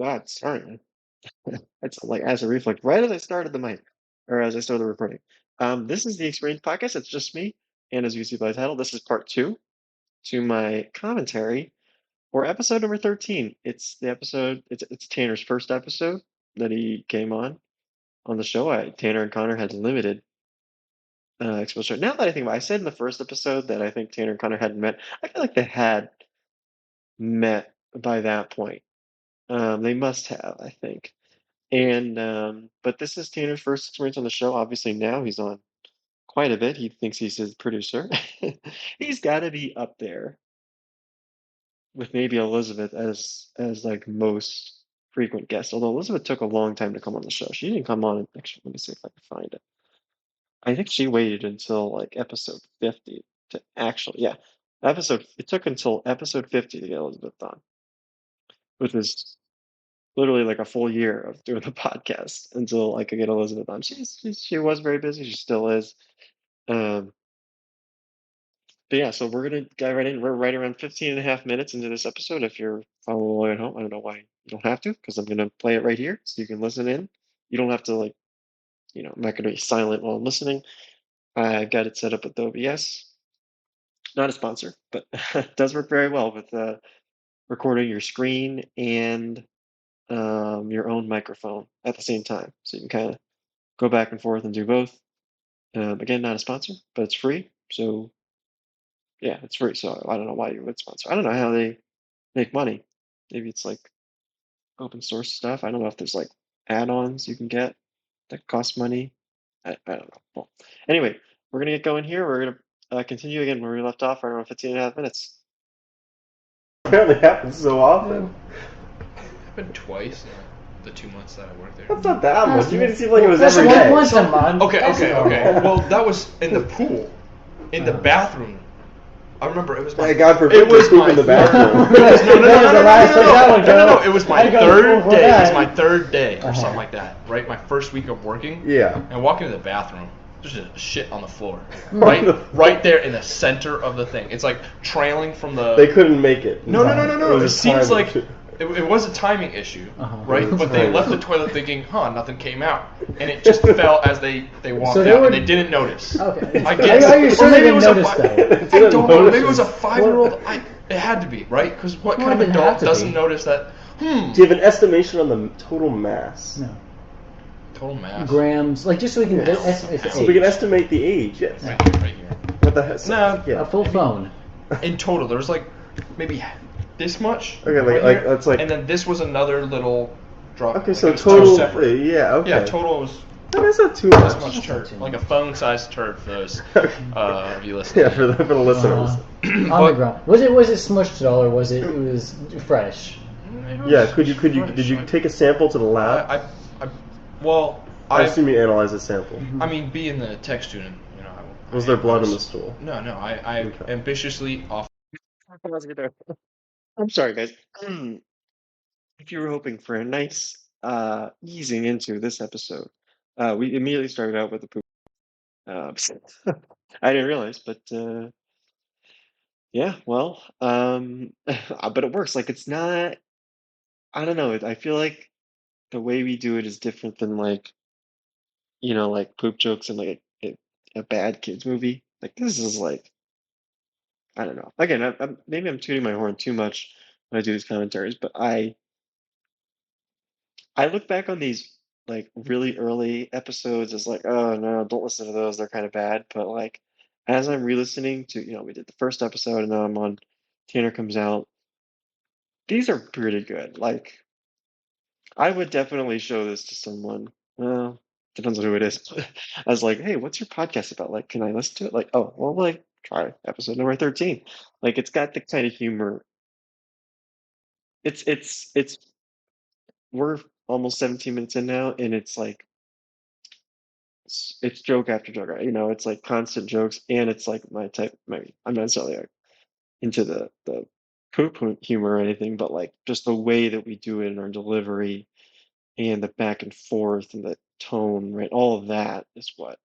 God, sorry. It's like as a reflex, right as I started the mic, or as I started the recording. This is the Experience Podcast. It's just me, and as you see by the title, this is part two to my commentary for episode number 13. It's the episode. It's Tanner's first episode that he came on the show. Tanner and Connor had limited exposure. Now that I think about it, I said in the first episode that I think Tanner and Connor hadn't met. I feel like they had met by that point. They must have, I think. And but this is Tanner's first experience on the show. Obviously, now he's on quite a bit. He thinks he's his producer. He's got to be up there with maybe Elizabeth as like most frequent guest. Although Elizabeth took a long time to come on the show. She didn't come on. Actually, let me see if I can find it. I think she waited until like episode 50 to actually, yeah, episode. It took until episode 50 to get Elizabeth on, which is literally like a full year of doing the podcast until I could get Elizabeth on. She was very busy. She still is. Um, but yeah, so we're gonna dive right in. We're right around 15 and a half minutes into this episode. If you're following along at home, I don't know why you don't have to, because I'm gonna play it right here so you can listen in. You don't have to like, I'm not gonna be silent while I'm listening. I've got it set up with OBS. Not a sponsor, but it does work very well with recording your screen and your own microphone at the same time. So you can kind of go back and forth and do both. Again, not a sponsor, but it's free. So yeah, it's free. So I don't know why you would sponsor. I don't know how they make money. Maybe it's like open source stuff. I don't know if there's like add-ons you can get that cost money. I don't know. Well, anyway, we're gonna get going here. We're gonna continue again where we left off right around 15 and a half minutes. Apparently happens so often. Happened twice in the 2 months that I worked there. That's not that much. You made it seem like it was every Once, day. once a month. Okay. Well, that was in the pool, in the bathroom. I remember it was my. Thank God for It was poop my in the third- bathroom. No. It was my third day. It was my third day or something like that. Right, my first week of working. Yeah. And walking to the bathroom. There's just shit on the floor, right there in the center of the thing. It's like trailing from the. They couldn't make it. No. It was a seems timing like issue. it was a timing issue, right? It was But they timing. left the toilet thinking, nothing came out, and it just fell as they walked So out, they were- and they didn't notice. Okay. I guess. Are you Or sure maybe they it was didn't a notice fi- though? I don't know. notice. Maybe it was a 5-year-old. It had to be, right? Because what Well, kind it of didn't have adult to doesn't be. notice that? Do you have an estimation on the total mass? No. Total mass. Grams, like just so we can Yeah. estimate So we can estimate the age, yes. Right here. What the heck? No. Yeah. a full phone. In total, there was like maybe this much. Okay, right like here, that's like. and then this was another little drop. Okay, like so it was two total. separate. Yeah. Okay. Yeah, total was That's not too this much. much That's not turd, too like a much. phone-sized turd for those of you listening. Yeah, for the listeners. On the But- ground. Was it smushed at all, or was it was fresh? It was Yeah. Did you fresh. take a sample to the lab? Well, I I assume you analyzed a sample. I mean, being the tech student, I Was there blood in the stool? No, I Okay. ambitiously off. I'm sorry, guys. If you were hoping for a nice easing into this episode, we immediately started out with the poop. I didn't realize, but yeah, well, but it works. Like it's not. I don't know. I feel like the way we do it is different than like like poop jokes in like a bad kids movie. Like this is like I don't know. Again, maybe I'm tooting my horn too much when I do these commentaries, but I look back on these like really early episodes as like, oh no, don't listen to those. They're kind of bad. But like as I'm re-listening to, we did the first episode and now I'm on Tanner Comes Out. These are pretty good. Like I would definitely show this to someone. Well, depends on who it is. I was like, hey, what's your podcast about? Like, can I listen to it? Like, oh, well, like try episode number 13. Like it's got the kind of humor. It's we're almost 17 minutes in now and it's like it's joke after joke, right? It's like constant jokes, and it's like my type. Maybe I'm not necessarily like, into the poop humor or anything, but like just the way that we do it in our delivery and the back and forth and the tone, right? All of that is what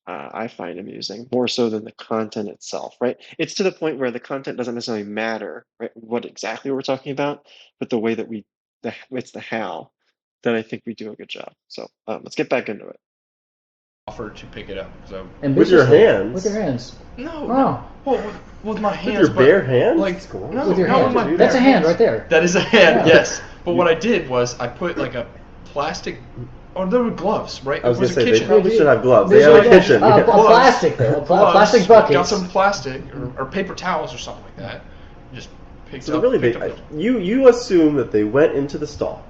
I find amusing more so than the content itself, right? It's to the point where the content doesn't necessarily matter, right? What exactly we're talking about, but the way that we it's the how that I think we do a good job. So let's get back into it. Offered to pick it up. So With your hands? With your hands. no, Oh. well, with my hands. With your bare but, hands? Like That's gross. no, With your not hands. with my That's a bare hand hands. right there. That is a hand, Yeah. yes. But what I did was I put like a plastic. Oh, there were gloves, right? I was It going was to a say, they kitchen. probably should have gloves. They There's have a like kitchen. a yeah. Gloves. plastic though. Gloves, Plastic buckets. Got some plastic or paper towels or something like that. Just picked So up. really, picked up you assume that they went into the stall.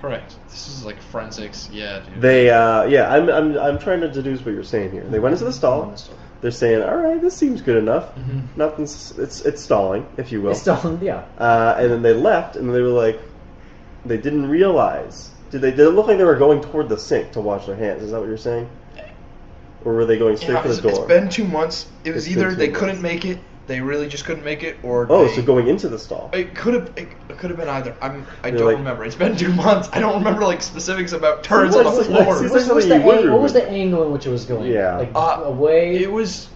correct. This is like forensics. Yeah, dude. They I'm trying to deduce what you're saying here. They went into the stall. They're saying, all right, this seems good enough. Mhm. Nothing's it's stalling, if you will. It's still, yeah. And then they left, and they were like, they didn't realize. Did it look like they were going toward the sink to wash their hands? Is that what you're saying? Or were they going straight for the door? It's been 2 months. It was It's been either 2 they months. couldn't make it, they really just couldn't make it, or Oh, they, so going into the stall. it could have been either. I They're don't like- remember. It's been 2 months. I don't remember like specifics about turns on the What's- floor. what's- What Seems was, like something you would what was remember. the angle in which it was going? Yeah. Like It away. was.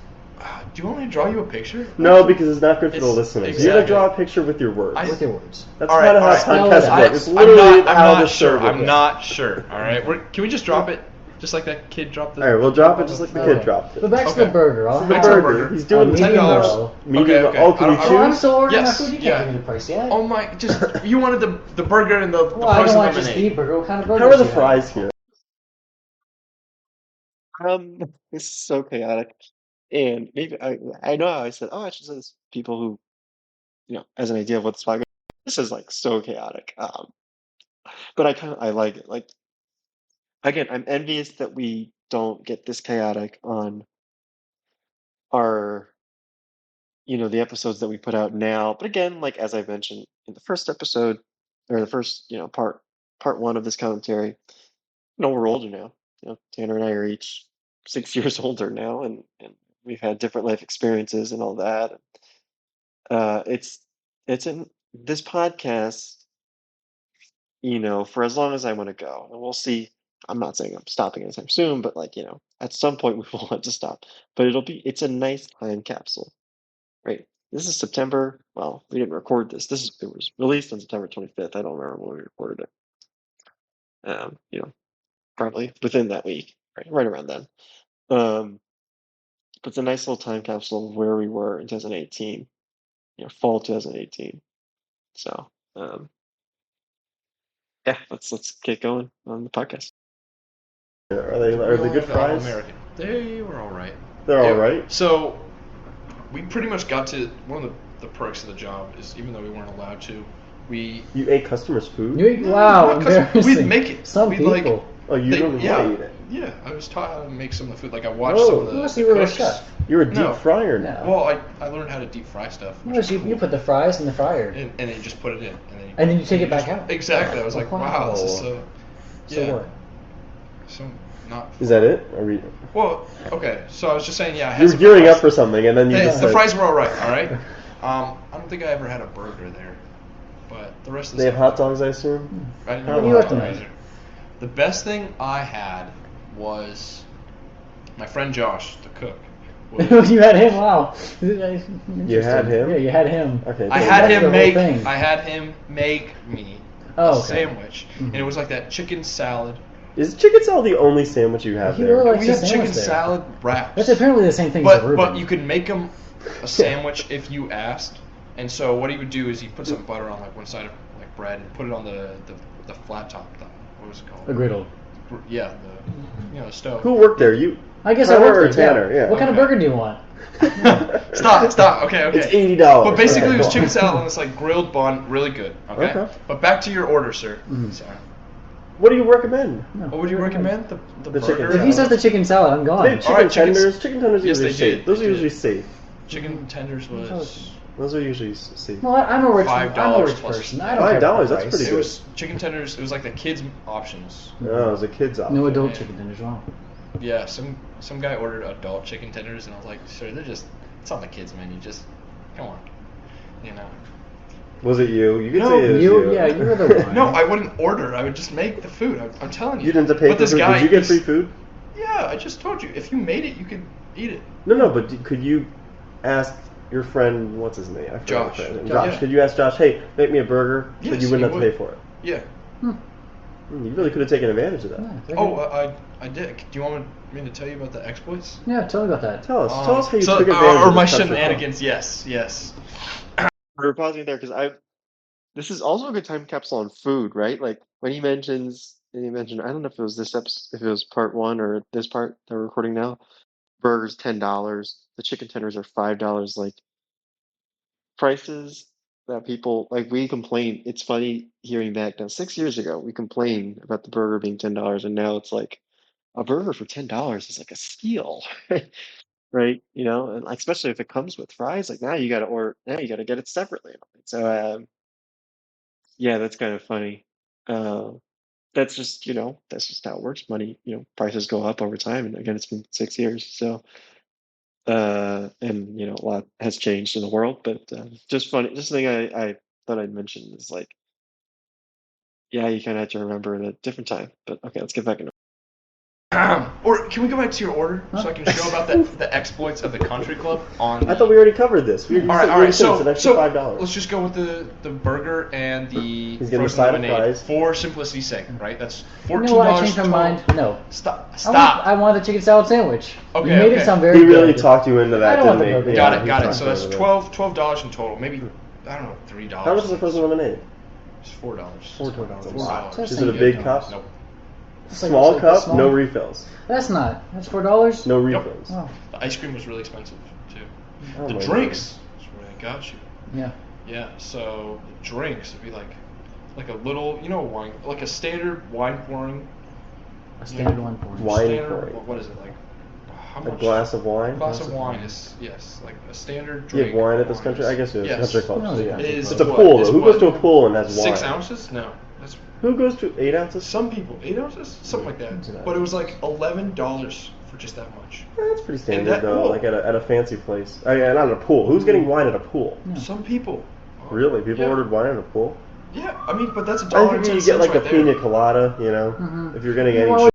Do you want me to draw you a picture? No, because it's not good for the It's- listeners. You gotta exactly. draw a picture with your words. With your words. That's All right, kind of all how right. podcasts Spell it work. out. It's literally I'm how not the sure. show I'm goes. not sure. All right, can we just drop it, just like that kid dropped the? All right, we'll drop it just like the Okay. kid dropped it. But back to Okay. the burger. I'll The Back to the have burger. burger. He's doing a the medium $10. well. medium. Okay, Oh, can I you don't- Oh, I'm choose? still ordering Yes, my food. You yeah. can't give me the price yet. Oh my! Just you wanted the burger and the well, I price don't of want just lemonade. the burger. What kind of burger? How are the fries here? This is so chaotic, and maybe I know I said, oh, I should say this to people who, as an idea of what this podcast. This is like so chaotic. But I like it. Like again, I'm envious that we don't get this chaotic on our, the episodes that we put out now. But again, like as I mentioned in the first episode, or the first, part one of this commentary, we're older now. Tanner and I are each 6 years older now, and we've had different life experiences and all that. It's in this podcast, for as long as I want to go, and we'll see. I'm not saying I'm stopping anytime soon, but at some point we will have to stop. But it's a nice time capsule, right? This is September. Well, we didn't record this. It was released on September 25th. I don't remember when we recorded it. Probably within that week, right around then. But it's a nice little time capsule of where we were in 2018, fall 2018. So, yeah, let's get going on the podcast. Are they good fries? American. They were all right. They're all right. So we pretty much got to one of the perks of the job is even though we weren't allowed to, we You ate customers' food? Wow, No, 'cause embarrassing. we'd make it. Some We'd, like, people. Oh, you don't want to eat it. Yeah, I was taught how to make some of the food. Like I watched Oh. some of the, Unless the you were a cooks. chef. You're a deep No. fryer now. No. Well, I learned how to deep fry stuff. which No, is you cool. put the fries in the fryer. and then you just put it in, And then you take it back out. Exactly. I was like, wow, this is so. So Yeah. what? So not. Is that it? Are we? Well, okay. So I was just saying, yeah. I had You were some gearing fries. up for something, and then you Hey, just the said, fries were all right. All right. I don't think I ever had a burger there, but the rest of the They have stuff- hot dogs, I assume. I didn't How have do a you hot like dog them? either. The best thing I had was my friend Josh, the cook. was- You had him. Wow. You had him? Yeah, you had him. Okay. I good. had That's the him whole make. thing. I had him make me Oh, a okay. sandwich, Mhm. and it was like that chicken salad. Is chicken salad the only sandwich you have He there? really likes We the have chicken sandwich there. salad wraps. That's apparently the same thing as a But Reuben. you could make him a sandwich if you asked. And so what he would do is he'd put some butter on like one side of like bread and put it on the flat top. What was it called? A griddle. Yeah, the stove. Who worked there? You? I guess Tyler I worked or there, Tanner? Yeah. What kind of Okay. burger do you want? Stop. Okay. It's $80. But basically, it was Okay. chicken salad on this like grilled bun, really good. Okay. Okay. But back to your order, sir. Mm-hmm. Sorry. What do you recommend? No. What would you recommend? The The chicken burger? If he says the chicken salad, I'm They gone. have chicken Alright, chickens- tenders. Chicken tenders are Yes, usually they safe. did. Those are They usually did. safe. Chicken tenders was. Those are usually safe. Well, I'm a rich, $5 I'm a rich plus- person. I don't care $5, about the that's price. pretty It good. was chicken tenders. It was like the kids' options. No, it was a kid's option. No adult Yeah. chicken tenders, wow. Yeah, some guy ordered adult chicken tenders, and I was like, sir, it's on the kids menu. Just come on, you know. Was it you? You could No, say it was You, yeah, you were the one. No, I wouldn't order. I would just make the food. I'm telling you. You didn't have to pay But for this food. guy, Did you get he's- free food? Yeah, I just told you. If you made it, you could eat it. No, but could you ask your friend, what's his name? I forgot Josh. his name. Josh. Josh. Yeah. Could you ask Josh, hey, make me a burger, but Yes, you wouldn't he have to would. pay for it? Yeah. You really could have taken advantage of that. Yeah, Oh, I did. Do you want me to tell you about the exploits? yeah, tell me about that. Tell us how you so, took advantage or of my this country. shenanigans. Yes. We're pausing there because this is also a good time capsule on food, right? Like when he mentioned, I don't know if it was this episode, if it was part one or this part that we're recording now. Burgers $10, the chicken tenders are $5. Like prices that people like, we complain. It's funny hearing back now. 6 years ago, we complained about the burger being $10, and now it's like a burger for $10 is like a steal, right? You know, and like, especially if it comes with fries. Like now you got to order. Now you got to get it separately. So yeah, that's kind of funny. Uh, that's just, that's just how it works. Money, prices go up over time. And again, it's been 6 years. So, and a lot has changed in the world, but just funny. Just a thing I thought I'd mention is like, yeah, you kind of have to remember at a different time. But okay, let's get back into. Or can we go back to your order so I can show about the exploits of the country club on? I thought we already covered this. We All right. said So it's an extra $5. let's just go with the burger and the He's getting the frozen side of lemonade fries. for simplicity's sake, right? That's You $14 know what? I changed my total. mind. No. Stop. I want the chicken salad sandwich. Okay, You made okay. it sound very He really good. talked you into that. I don't want didn't the he? burger. Got Yeah, it. he Got it. talked So you that's into that. $12 in total. Maybe I don't know, $3. How much is the frozen lemonade? It's $4. $4. $4. That's Is it a big cup? Nope. It's like- Small it's like cup, small- no refills. That's $4. No Yep. refills. Oh, The ice cream was really expensive too. Oh The my drinks is where they got you. yeah. Yeah, so the drinks would be like a little, wine, like a standard wine pouring. A standard one for Wine standard, pouring. what is it like? How A much? glass of wine. Glass of wine is yes, like a standard Do you drink. have wine at of this country? is- I guess it was yes. country club. No, so it's yeah. a Is It's a what- pool is though. Who what- goes to a pool and has wine? 6 ounces? No, that's Who goes to 8 ounces? some people 8 ounces, something like that. What's that? But it was like $11 for just that much. That's pretty standard that though. pool. Like at a fancy place. Yeah, not at a pool. Who's getting wine at a pool? Yeah. Some people. Really? People Yeah. ordered wine at a pool? Yeah, I mean, but that's I $1.10 think you get like right a there. pina colada, Mhm. if you're getting any. Well,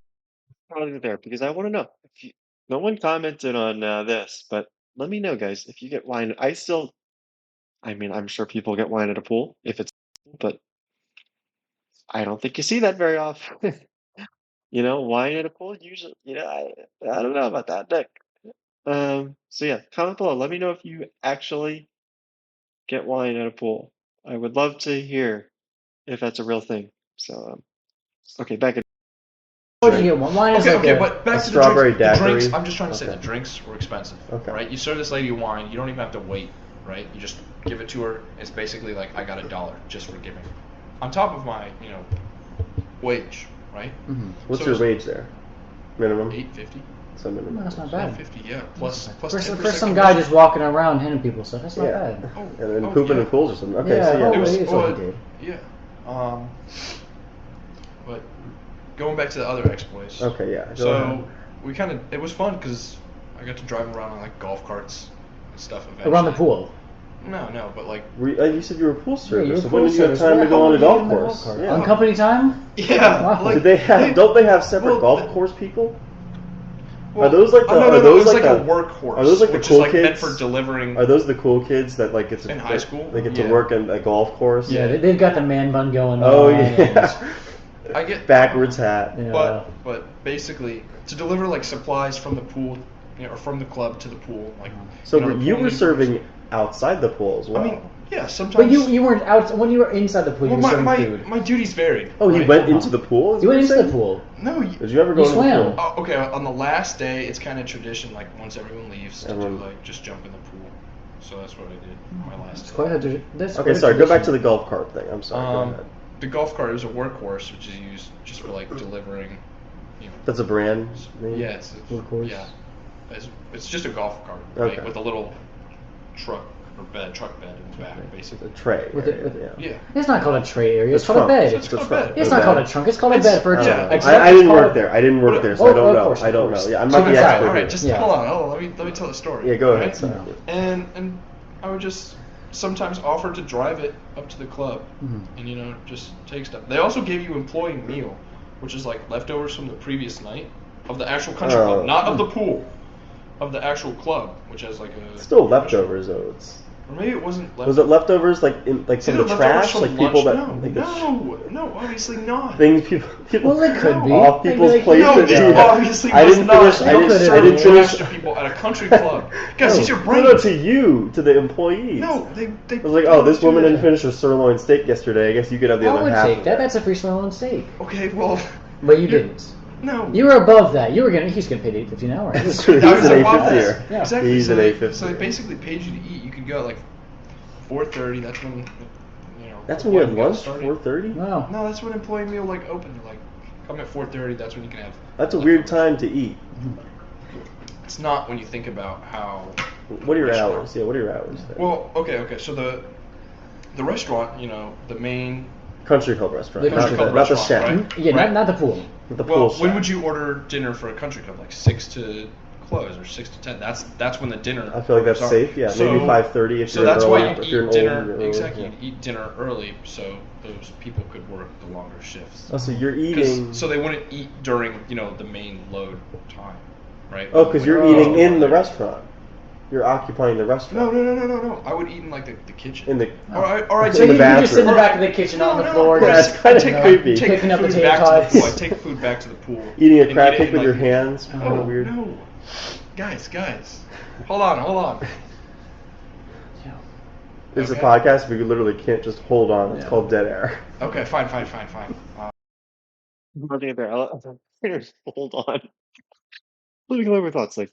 Pause it there because I want to know if no one commented on this, but let me know, guys, if you get wine. I mean, I'm sure people get wine at a pool if it's, but I don't think you see that very often. Wine at a pool usually. I don't know about that, Nick. So yeah, comment below. Let me know if you actually get wine at a pool. I would love to hear if that's a real thing. So, okay, back in. Where'd you get one? Wine is Okay, like okay, a- but back a to strawberry the drinks. The drinks. daiquiri. I'm just trying to say Okay. the drinks were expensive. Okay. Right? You serve this lady wine. You don't even have to wait. Right? You just give it to her. It's basically like I got $1 just for giving. On top of my, wage. Right? Mhm. What's So your it's wage there? Minimum? $8.50. So minimum. No, that's not bad. $8.50. Yeah. Plus For 10% some guy just walking around handing people stuff, that's not Yeah. bad. Oh, And then oh, pooping yeah. in pools or something. Okay, Yeah, so yeah. oh, It was, it's what he well, did. yeah. But going back to the other exploits. Okay, yeah. Go So ahead. it was fun because I got to drive around on like golf carts and stuff. Around the eventually. pool. No, but like. You said you were a pool server, you're a so pool when did you have service. time to Where- go how on a would you golf get in the course? cart? Yeah. On company time? Yeah. Wow. Like, Did they have? Don't they have separate well, golf the- course people? well, Are those like the? no, are it those was like like the? a workhorse. Are those like the which cool is like meant kids? for delivering. Are those the cool kids that like get to In high school? They get to Yeah. work in a golf course. Yeah, they've got the man bun going Oh on. yeah. I get. Backwards hat. and, But basically to deliver like supplies from the pool, or from the club to the pool, like. So the you pool were needs- serving outside the pool as well. I mean, yeah, sometimes. But you weren't out when you were inside the pool. Well, You were serving my food. my duties varied. oh, you right? went into the pool? is You what went you're into the saying? pool. No, Did you ever go You into swam. the pool? Oh, okay. On the last day, it's kind of tradition. Like once everyone leaves, to Everyone- do like just jump in the pool. So that's what I did my last It's day. quite a. That's Okay, quite a sorry. Go back to tradition. the golf cart thing. I'm sorry. Go ahead. The golf cart is a workhorse, which is used just for like delivering. That's a brand name? Yeah, it's Workhorse. yeah. It's just a golf cart, right, Okay. with a little truck bed in the back, It's basically. a tray. With area, it- with- yeah. Yeah. It's not called a tray area. It's The called a trunk. bed. It's The called a trunk. bed. It's The not bed. called a trunk. It's called a It's- bed for a yeah, trunk. exactly. I didn't It's work called- there. I didn't work there, so Oh, I don't of know. course, I of don't know. course. Yeah, I'm So not the inside. expert. All right, here. just Yeah. hold on. Oh, let me tell the story. Yeah, go ahead. right? Sorry. And I would just sometimes offer to drive it up to the club, Mhm. and just take stuff. They also gave you employee meal, which is like leftovers from the previous night of the actual country Oh. club, not of the pool, of the actual club, which has like a Still leftovers though. Or maybe it wasn't Was it leftovers like from It's the either leftovers trash, from like people lunch. that like the No, obviously not. things people Well, it could be. off Maybe people's they could plates. No, do that it you- that. obviously I was didn't not. finish. You I don't didn't. I serve didn't trash finish. to people at a country club. Guys, these are No, brains. to you, to the employees. No, they. I was like, oh, this do woman that. didn't finish her sirloin steak yesterday. I guess you could have the I other would half. take of that. it. That's a free sirloin steak. Okay, well. But you You're- didn't. No. You were above that. You were getting. He's getting paid $8.50 an hour. That's true. He's I was an above A50. that. Yeah. Exactly. He's so an they, A50. So they basically paid you to eat. You could go at like 4:30. That's when, you know. That's when you had employee meal lunch. started. 4:30. Wow. No, that's when employee meal like opened. They're like, come at 4:30. That's when you can have. That's a weird time to eat. It's not when you think about how. What are your Restaurant. hours? Yeah, what are your hours? There? Well, okay. So the restaurant, you know, the main. Country club restaurant, The not country the, club not the restaurant, shack, right? Yeah, Right. not the pool. not the Well, pool when shack. would you order dinner for a country club? Like 6 to close or 6 to 10. That's when the dinner. I feel like that's starts. safe. Yeah, So- maybe 5:30 if So you're that's early. why if you you're eat an dinner old, you're early, exactly. yeah. You eat dinner early so those people could work the longer shifts. Oh, so you're 'Cause- eating. So they wouldn't eat during the main load time, right? Oh, because you're When- eating in the there. restaurant. You're occupying the No, restaurant. no. I would eat in like the kitchen. In the. Or I'd In So the you take could just sit in the bathroom. back of the kitchen on the floor. Yeah, just, it's kinda you know, creepy. Take Picking up food potato back to the tots. pool. I take food back to the pool. Eating a and crab eat it cake in, with your like- hands. Kind Oh of weird. no, guys, hold on. It's a Okay. podcast. We literally can't just hold on. It's Yeah. called dead air. Okay, fine. Nothing there. Hold on. Looking over thoughts, like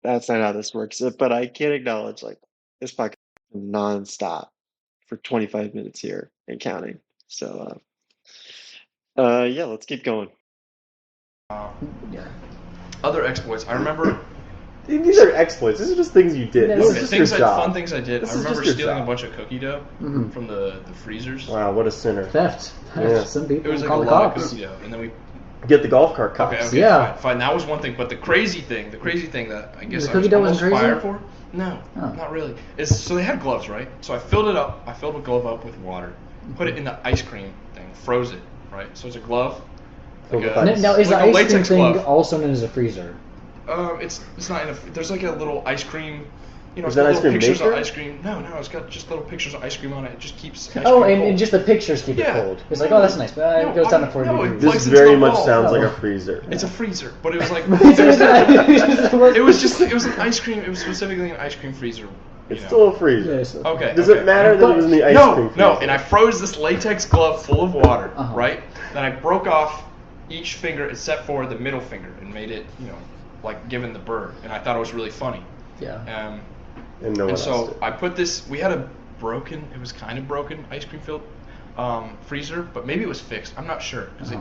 that's not how this works. But I can acknowledge, like, this podcast is nonstop for 25 minutes here and counting. So, yeah, let's keep going. Yeah. Other exploits. I remember. These are exploits. These are just things you did. Yeah, This okay, is just things your I, job. fun things I did. This I is remember just your stealing job. a bunch of cookie dough Mhm. from the freezers. Wow, what a sinner. Theft. Yeah. Some It people was like call a the lot of cops. cookie dough, and then we. Get the golf cart cops. Okay, Yeah. fine. That was one thing, but the crazy thing that I guess The I was cookie dough almost wasn't crazy? fired for. No, Oh. not really. Is so they had gloves, right? So I filled it up. I filled a glove up with water, put it in the ice cream thing, froze it, right? So it's a glove. Filled with a- ice. Now, is like the a ice cream latex thing glove. also known as a freezer? It's not in a. There's like a little ice cream. Is It's that got ice little cream pictures maker? of ice cream. No, it's got just little pictures of ice cream on it. It just keeps. Ice Oh, cream and cold. just the pictures keep Yeah. it cold. It's like, oh, that's nice, but No, it goes down to I- 40 no, it degrees. plugs This into very the much wall. sounds Oh. like a freezer. It's a freezer, but it was like. It It was an ice cream. It was specifically an ice cream freezer. It's you know. still a freezer. Yes. Okay. Does okay. it matter that it was in the ice cream freezer? No, and I froze this latex glove full of water, Uh-huh. right? Then I broke off each finger except for the middle finger and made it, like giving the bird. And I thought it was really funny. Yeah. And no one And else so did. I put this. We had it was kind of broken ice cream filled freezer, but maybe it was fixed. I'm not sure Uh-huh.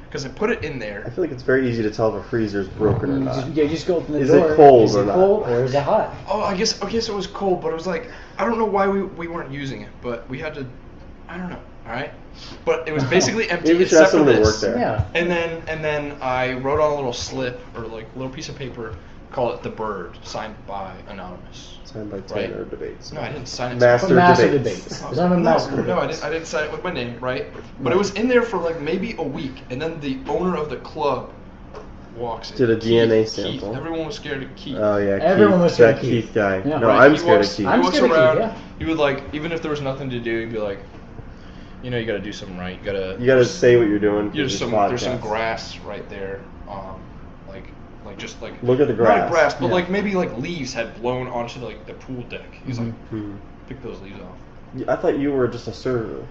because I put it in I there. feel like it's very easy to tell if a freezer's broken or not. You just go open the Is it door. cold is or it not? cold or is it hot? Oh, I guess it was cold, but it was like I don't know why we weren't using it, but we had to. I don't know. All right, but it was basically empty Maybe we should have except for someone to this. work there. Yeah. And then I wrote on a little slip or like a little piece of paper, call it the bird, signed by anonymous. Signed by Right. Tanner Debates. No, I didn't sign it. Master Master debates. debates. It's not a master No, I debates. didn't sign it with my name, right? But it was in there for like maybe a week, and then the owner of the club walks in. Did a DNA Keith. sample. Everyone was scared of Keith. Oh yeah, Everyone Keith, was scared that of Keith. Keith guy. Yeah. No, Right, I'm he scared walks- of Keith. I'm He walks scared of Keith, around. yeah. He would like, even if there was nothing to do, he'd be like, you got to do something right. You gotta say what you're doing. for There's this there's some podcast. grass right there, like just like Look at the not grass. grass, but Yeah. like maybe like leaves had blown onto like the pool deck. He's like, Hmm. pick those leaves off. I thought you were just a server.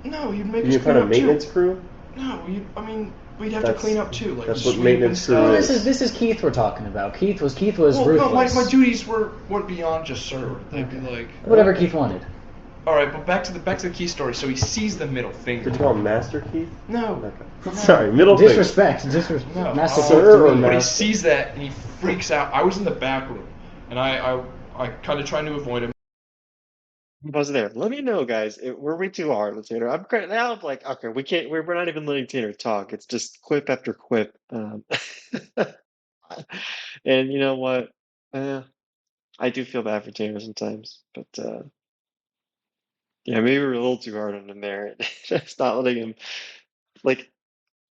No, you'd make You us kind clean of up maintenance too. crew. No, we'd have to That's- clean up too. Like that's what sweep maintenance and crew stuff. Well, is. this is Keith we're talking about. Keith was Well, no, ruthless. my duties were beyond just server. They'd be like, Whatever Keith wanted. all right, but back to the key story. So he sees the middle finger. Did you call him Master Keith? No. Okay. Sorry, middle finger. Disrespect. No. Master Sir Keith or three. But he Master? sees that and he freaks out. I was in the back room, and I kind of trying to avoid him. Was there? Let me know, guys. Were we too hard with Tanner? Now I'm like, okay, we can't. We're not even letting Tanner talk. It's just quip after quip. And you know what? I do feel bad for Tanner sometimes, but yeah, maybe we're a little too hard on him there. Just not letting him. Like,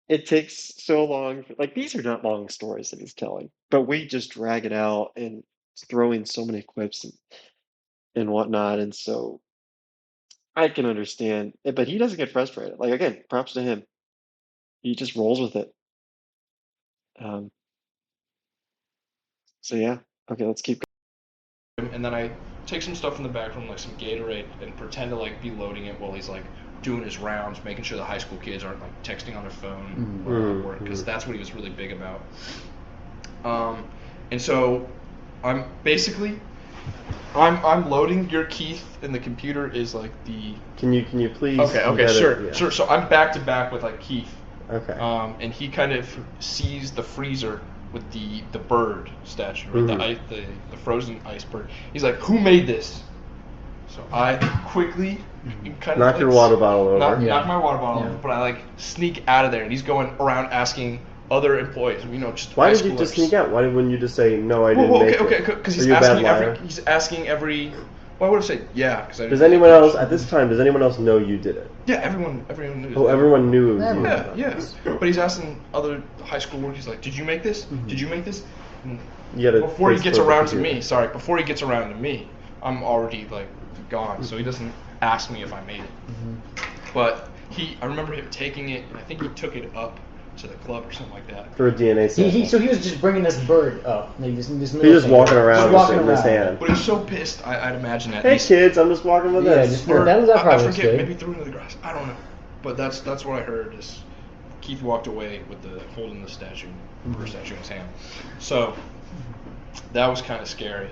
it takes so long. Like, these are not long stories that he's telling, but we just drag it out and throw in so many quips. And and whatnot, and so I can understand. But he doesn't get frustrated. Like again, props to him. He just rolls with it. Um, so yeah, okay, let's keep And then I take some stuff from the back room, like some Gatorade, and pretend to like be loading it while he's like doing his rounds, making sure the high school kids aren't like texting on their phone while at work, because that's what he was really big about. And so I'm basically I'm loading your Keith, and the computer is like the. Can you please? Okay, sure. So I'm back to back with like Keith. Okay. And he kind of sees the freezer with the bird statue, right? The frozen ice bird. He's like, "Who made this?" So I quickly kind of knock your water bottle over. Knock my water bottle over, but I like sneak out of there, and he's going around asking other employees, just Why high did you just schoolers. sneak out? Why wouldn't you just say no? I didn't make it. Okay, because Are you a bad liar? he's asking every. Well, I would have said yeah, because I didn't. Does anyone else at this time? Does anyone else know you did it? Yeah, everyone knew. Oh, everyone knew it was you. Yeah. But he's asking other high school work. He's like, "Did you make this? Did you make this?" And before he gets around to me, I'm already like gone. So he doesn't ask me if I made it. But I remember him taking it, and I think he took it up to the club or something like that. For a DNA sample. So he was just bringing this bird up. Like this He was walking around with his hand. But he was so pissed, I'd imagine that. Hey kids, I'm just walking with this. I forget, maybe threw it into the grass. I don't know. But that's what I heard. Is Keith walked away with holding the statue, bird statue in his hand. So that was kind of scary.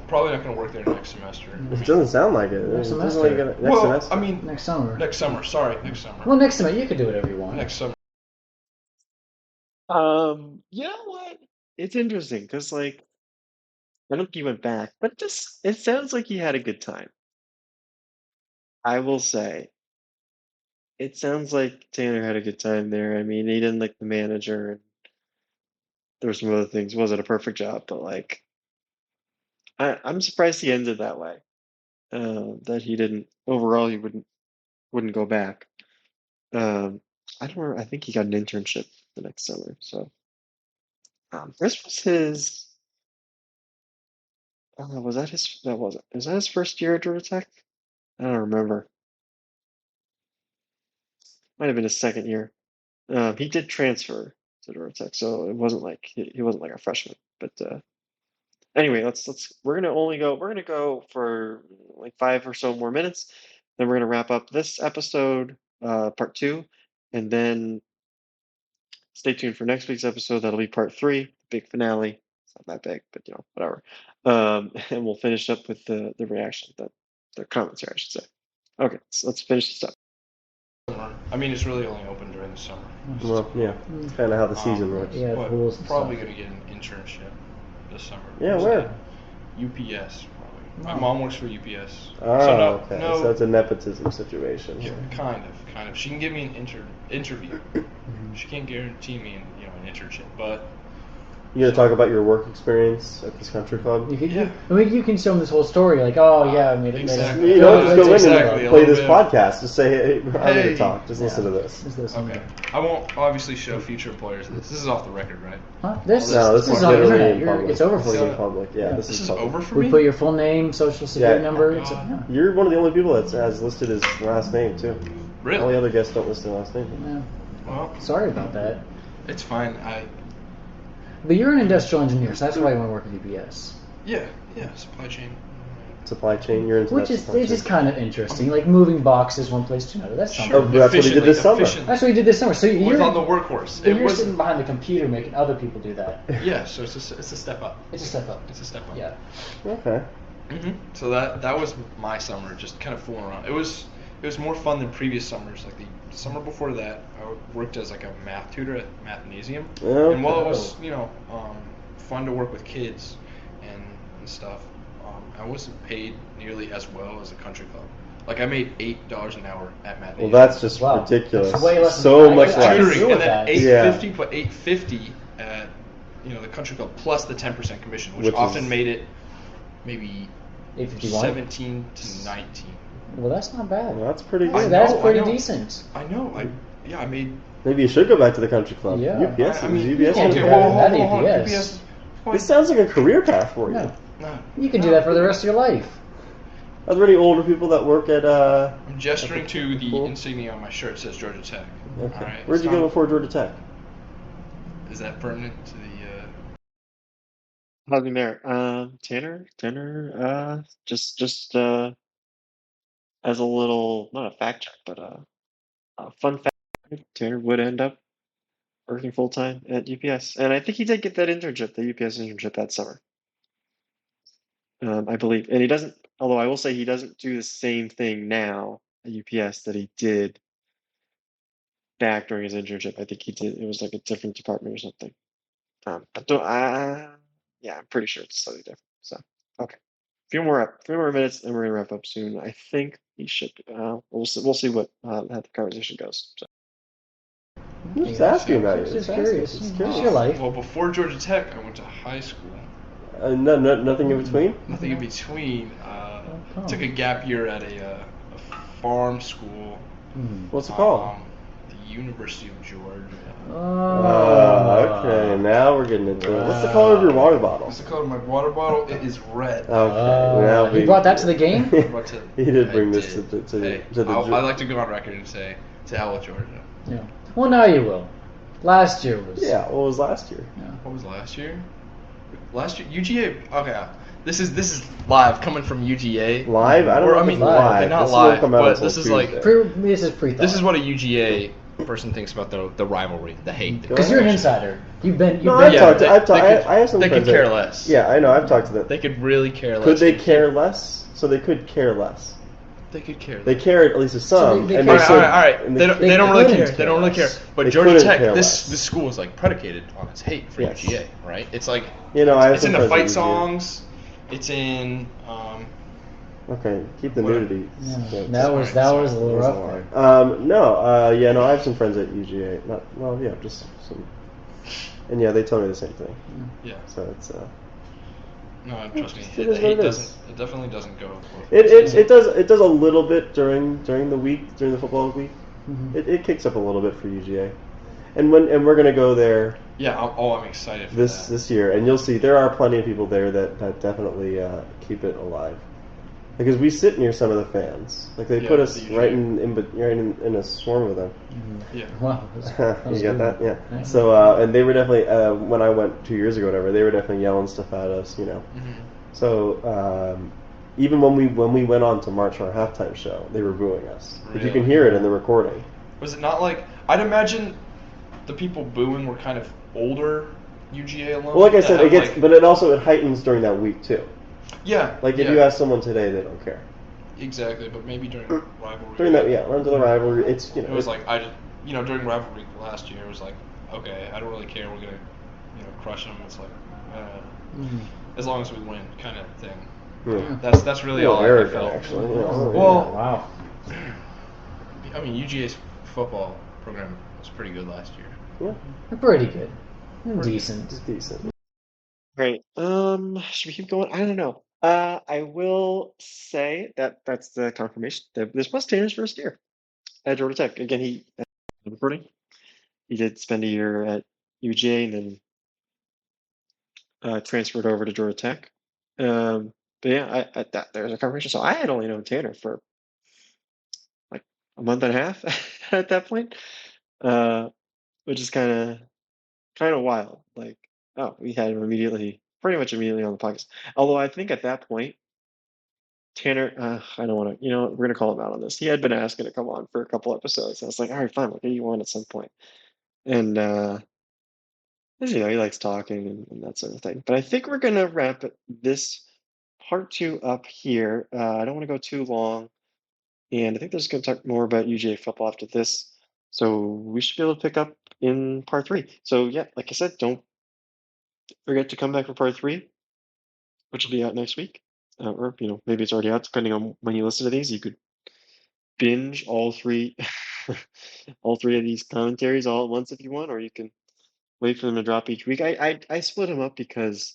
Probably not going to work there next semester. It doesn't sound like it. Next semester. Semester? I mean next summer. Next summer. Sorry, next summer. Well, next summer you could do whatever you want. Next summer. You know what? It's interesting because, like, I don't think he went back, but it sounds like he had a good time. I will say, it sounds like Tanner had a good time there. I mean, he didn't like the manager, and there were some other things. Wasn't a perfect job, but like, I'm surprised he ended that way. That he didn't. Overall, he wouldn't go back. I don't remember. I think he got an internship the next summer. So, this was his. Was that his? That wasn't. Was that his first year at Georgia Tech? I don't remember. Might have been his second year. He did transfer to Georgia Tech, so it wasn't like he wasn't like a freshman. But anyway, we're gonna go for like 5 or so more minutes. Then we're gonna wrap up this episode, part 2, and then stay tuned for next week's episode. That'll be part 3, big finale. It's not that big, but whatever. And we'll finish up with the reaction, the commentary, I should say. Okay, so let's finish this up. I mean, it's really only open during the summer. Well, yeah, kind of how the season works. Yeah, But pools and probably stuff. going to get an internship this summer. Yeah, where? UPS, probably. My No. mom works for UPS. Oh, so okay. So it's a nepotism situation. Yeah, kind of. She can give me an interview. She can't guarantee me an internship, but You gonna talk about your work experience at this country club? You can show them this whole story, like, oh yeah, I made it. Exactly. You know, just go in Exactly, and a play little this bit. podcast. Just say, hey, I'm gonna Hey. talk. Just listen to this. Just listen. okay. I won't obviously show future employers this. This is off the record, right? Huh? This No, this is on the literally internet. in public. It's over for This is you. in public. Yeah, this This is is public. over for We me. put your full name, social security Yeah. number. Oh, It's, God. yeah. You're one of the only people that has listed his last name too. All the Really? other guests don't list their last name. Yeah. Well, Sorry about that. it's fine. But you're an industrial engineer, so that's why you want to work at UPS. Yeah, supply chain. Supply chain. You're into Which that is supply it's just chain. kind of interesting, like moving boxes one place to another. That's something. Oh, that's what he did this summer. That's what you did this summer. So With you're on the workhorse. but It you're was sitting behind the computer making other people do that. yeah. So it's a step up. It's a step up. It's a step up. Yeah. Okay. So that was my summer, just kind of fooling around. It was more fun than previous summers. Like the summer before that, I worked as like a math tutor at Mathnasium, Okay. and while it was fun to work with kids and stuff, I wasn't paid nearly as well as a country club. Like I made $8 an hour at Mathnasium. Well, that's just Wow. ridiculous. That's way less than So I much could less. tutoring. tutoring, and then Yeah. $8.50, but $8.50 at the country club plus the 10% commission, which Which often is- made it maybe 851. 17 to 19. Well, that's not bad. Well, that's pretty I good. know, That's I pretty know. decent. I know. I made. Maybe you should go back to the country club. Yeah. UPS. I is mean, UPS. can't okay, do whoa, better than hold on. UPS. UPS. This sounds like a career path for you. No. No. You can do that for the rest of your life. Are there any older people that work at? I'm gesturing to the school? insignia on my shirt. It says Georgia Tech. Okay. All right. Where'd you go before Georgia Tech? Is that pertinent to the? How's it there? Tanner, just as a little, not a fact check, but a fun fact, Tanner would end up working full time at UPS, and I think he did get that internship, the UPS internship that summer. I believe, and he doesn't. Although I will say he doesn't do the same thing now at UPS that he did back during his internship. I think he did. It was like a different department or something. But don't. Yeah, I'm pretty sure it's slightly different. So okay, few more minutes, and we're gonna wrap up soon. I think he should. We'll see what how the conversation goes. So. I'm just asking about it. Just curious. Just your life. Well, before Georgia Tech, I went to high school. Nothing in between. Nothing in between. Took a gap year at a farm school. What's it called? The University of Georgia. Okay. Now we're getting into it. What's the color of your water bottle? What's the color of my water bottle? It is red. Okay. Now you brought that to the game? He did bring this to the. I like to go on record and say, to hell with Georgia. Yeah. Well, now you will. Last year was. Yeah. What was last year? Yeah. What was last year? Last year, UGA. Okay, this is live coming from UGA. Live? I don't know. I mean, live. not this live, come out but until this is Tuesday. like This is what a UGA person thinks about the rivalry, the hate. Because you're an insider. You've been. I have some They friends could care that, less. Yeah, I know. I've talked to them. They could really care less. Could they care less? So they could care less. They could care. They care at least some. They and care. they All right. They don't really care. care They don't really care. less. But They Georgia couldn't Tech, care this less. school is like predicated on its hate for Yes. UGA, right? It's like it's in the fight songs. It's in. Okay, keep the nudity. Yeah. That was a little rough there. No, I have some friends at UGA. Just some. And yeah, they tell me the same thing. Yeah. So it's No, trust me. It is what it is. It definitely doesn't go. It does a little bit during the week, during the football week. Mm-hmm. It kicks up a little bit for UGA, and we're gonna go there. Yeah. I'm excited for this year, and you'll see there are plenty of people there that definitely keep it alive. Because we sit near some of the fans, like they put us right in a swarm of them. Mm-hmm. Yeah. Wow. You got that? Yeah. Nice. So and they were definitely when I went 2 years ago, whatever, they were definitely yelling stuff at us, Mm-hmm. So even when we went on to march our halftime show, they were booing us. Really? But you can hear it in the recording. Was it not like I'd imagine the people booing were kind of older UGA alumni? Well, like I said, but it heightens during that week too. Yeah. Like if you ask someone today, they don't care. Exactly, but maybe during rivalry. During that, run to the rivalry. It's It was like during rivalry last year, it was like, okay, I don't really care. We're gonna crush them. It's like, as long as we win, kind of thing. Yeah. That's really all I felt. Actually. Well, wow. I mean, UGA's football program was pretty good last year. Yeah. They're pretty good. Decent. It's decent. Great. Should we keep going? I don't know. I will say that's the confirmation that this was Tanner's first year at Georgia Tech. Again, he did spend a year at UGA and then transferred over to Georgia Tech. But yeah, there's a confirmation. So I had only known Tanner for like a month and a half at that point, which is kind of wild. Like, oh, we had him pretty much immediately on the podcast. Although I think at that point, Tanner, I don't want to, we're going to call him out on this. He had been asking to come on for a couple episodes. I was like, all right, fine, we'll get you on at some point. And, he likes talking and that sort of thing. But I think we're going to wrap this part 2 up here. I don't want to go too long. And I think there's going to talk more about UGA football after this. So we should be able to pick up in part 3. So yeah, like I said, don't forget to come back for part 3, which will be out next week. Or maybe it's already out, depending on when you listen to these. You could binge all 3 of these commentaries all at once if you want, or you can wait for them to drop each week. I split them up because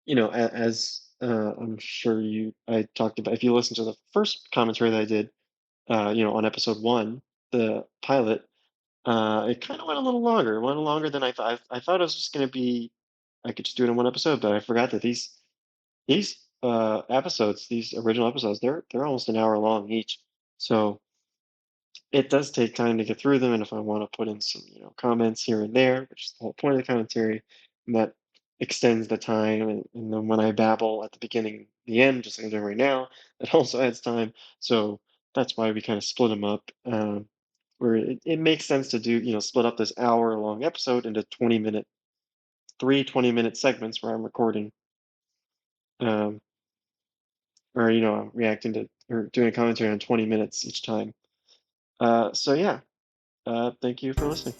as I'm sure I talked about, if you listen to the first commentary that I did on episode 1, the pilot, it kind of went a little longer. It went longer than I thought. I thought it was just going to be, I could just do it in one episode, but I forgot that these these episodes, these original episodes, they're almost an hour long each. So it does take time to get through them, and if I want to put in some, comments here and there, which is the whole point of the commentary, and that extends the time, and then when I babble at the beginning, the end, just like I'm doing right now, that also adds time. So that's why we kind of split them up, where it makes sense to do, split up this hour-long episode into 20-minute, 20-minute segments where I'm recording, um, or I'm reacting to or doing a commentary on 20 minutes each time. So yeah. Thank you for listening.